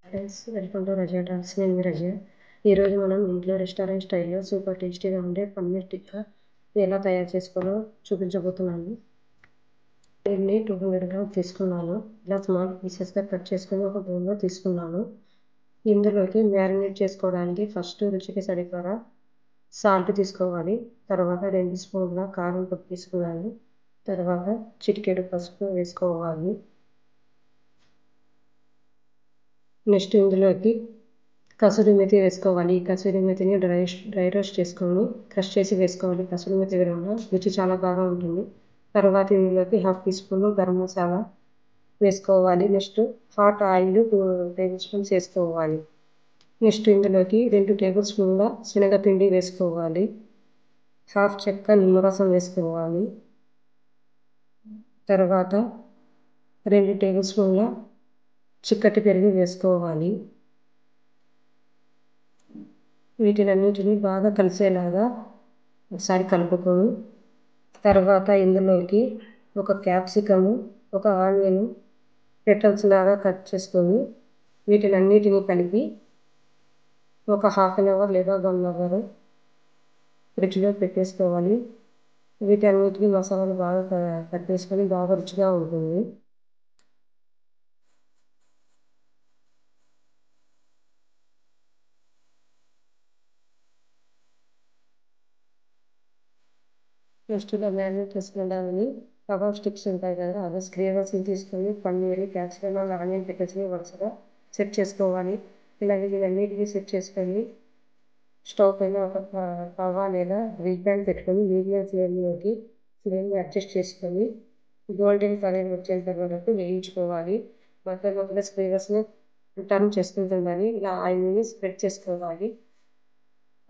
Friends, welcome to Razia talks. నేను మీ రజియా. ఈరోజు మనం ఇంట్లో రెస్టారెంట్ స్టైల్లో సూపర్ టేస్టీగా ఉండే పన్నీర్ టిక్కా ఎలా తయారు చేసుకోవాలో చూపించబోతున్నాను. దీన్ని 200 గ్రామ్స్ తీసుకున్నాను. ఇలా స్మాల్ పీసెస్గా కట్ చేసుకుని ఒక బౌల్లో తీసుకున్నాను. ఇందులోకి మ్యారినేట్ చేసుకోవడానికి ఫస్ట్ రుచికి సరిపడా సాల్ట్ తీసుకోవాలి. తర్వాత 2 స్పూన్ల కారం పొడి తీసుకోవాలి. తర్వాత చిటికెడు పసుపు వేసుకోవాలి. నెక్స్ట్ ఇందులోకి కసూరి మేతి వేసుకోవాలి. ఈ కసూరి మేతిని డ్రై రోస్ట్ చేసుకొని క్రష్ చేసి వేసుకోవాలి. కసూరి మేతి వేయడం వల్ల రుచి చాలా బాగా ఉంటుంది. తర్వాత ఇందులోకి 1/2 టీ స్పూన్ గరం మసాలా వేసుకోవాలి. Next hot oil 2 table spoons వేసుకోవాలి. నెక్స్ట్ ఇందులోకి 2 టేబుల్ స్పూన్ల శనగపిండి వేసుకోవాలి. 1/2 చెక్క నిమ్మరసం వేసుకోవాలి. తర్వాత 2 టేబుల్ స్పూన్ల చిక్కటి పెరుగు వేసుకోవాలి. వీటినన్నిటిని బాగా కలిసేలాగా ఒకసారి కలుపుకొని తర్వాత ఇందులోకి ఒక క్యాప్సికము, ఒక ఆనియన్ పెటల్స్ లాగా కట్ చేసుకొని వీటినన్నిటిని కలిపి ఒక 1/2 అవర్ లేదా 1 అవర్ ఫ్రిడ్జ్లో పెట్టేసుకోవాలి. వీటన్నిటిని మసాలాలు బాగా కట్టేసుకొని బాగా రుచిగా ఉంటుంది. నెక్స్ట్ ఇలా మ్యారినేట్ చేసుకుని కబాబ్ స్టిక్స్ ఉంటాయి కదా, అవి స్క్రీవర్స్ని తీసుకొని పన్నీర్, క్యాప్సికమ్, ఆనియన్ పెట్టేసి వరుసగా సెట్ చేసుకోవాలి. ఇలా ఇవన్నిటిని సెట్ చేసుకొని స్టవ్ పైన ఒక తవా లేదా గ్రిల్ ప్యాన్ పెట్టుకొని మీడియం ఫ్లేమ్లోకి ఫ్లేమ్ని అడ్జస్ట్ చేసుకొని గోల్డెన్ కలర్ వచ్చేంత వరకు వేయించుకోవాలి. మధ్య స్క్రీవర్స్ని టర్న్ చేసుకుంటుందని ఇలా ఆయిల్ని స్ప్రెడ్ చేసుకోవాలి.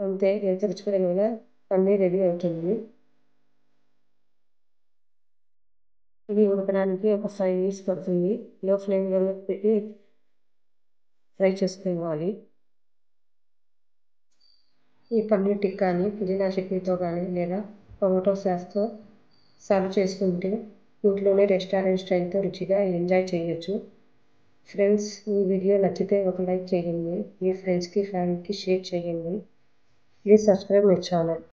అంతే, ఎంత రుచికరమైన పన్నీర్ రెడీ అవుతుంది. ఇది ఉడకడానికి ఒక 5 మినిట్స్ పడుతుంది. లో ఫ్లేమ్లో పెట్టి ఫ్రై చేసుకోవాలి. ఈ పన్నీర్ టిక్కాని పుదీనా చట్నీతో కానీ లేదా టొమాటో సాస్తో సర్వ్ చేసుకుంటే ఇంట్లోనే రెస్టారెంట్ స్టైల్తో రుచిగా ఎంజాయ్ చేయొచ్చు. ఫ్రెండ్స్, ఈ వీడియో నచ్చితే ఒక లైక్ చేయండి. మీ ఫ్రెండ్స్కి, ఫ్యామిలీకి షేర్ చేయండి. Please subscribe my channel.